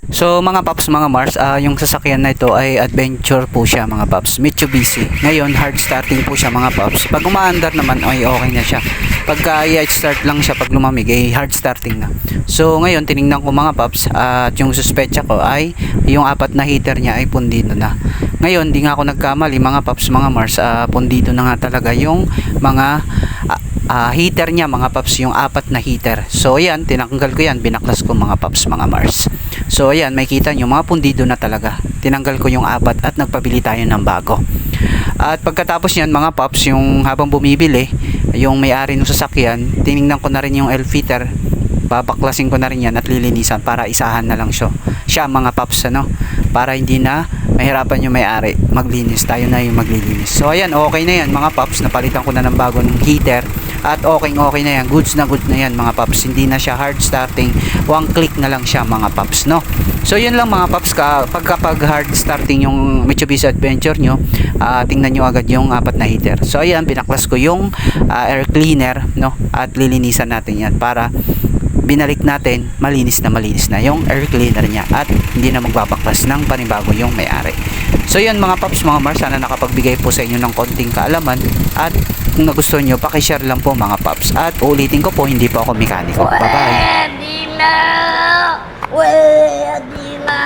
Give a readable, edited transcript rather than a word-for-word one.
So mga paps, mga Mars, yung sasakyan na ito ay adventure po siya mga paps, Mitsubishi. Ngayon hard starting po siya mga paps. Pag umaandar naman ay okay na siya. Pagka i-start lang siya pag lumamig ay hard starting na. So ngayon tiningnan ko mga paps, at yung suspecha ko ay yung apat na heater niya ay pundido na. Ngayon di nga ako nagkamali mga paps, mga Mars, pundido na nga talaga yung mga heater niya mga paps, yung apat na heater. So ayan, tinanggal ko yan, binaklas ko mga paps, mga Mars. So ayan, makikita nyo mga pundido na talaga. Tinanggal ko yung apat at nagpabili tayo ng bago. At pagkatapos yan mga paps, yung habang bumibili yung may-ari ng sasakyan, tiningnan ko na rin yung L-filter, babaklasin ko na rin yan at lilinisan para isahan na lang siya mga paps, ano, para hindi na mahirapan yung may-ari maglinis, tayo na yung maglilinis. So ayan, okay na yan mga paps, napalitan ko na ng bagong heater at okay na yan, goods na yan mga paps. Hindi na siya hard starting, one click na lang siya mga paps, no. So yun lang mga paps, kapag hard starting yung Mitsubishi Adventure nyo, tingnan nyo agad yung apat na heater. So ayan, binaklas ko yung air cleaner, no, at lilinisan natin yan para binalik natin, malinis na yung air cleaner niya at hindi na magbabaklas ng panibago yung may-ari. So yun mga paps, mga Mars, sana nakapagbigay po sa inyo ng konting kaalaman, at kung nagustuhan nyo, pakishare lang po mga paps. At ulitin ko po, hindi po ako mekaniko. Bye bye. Pwede na! Pwede na!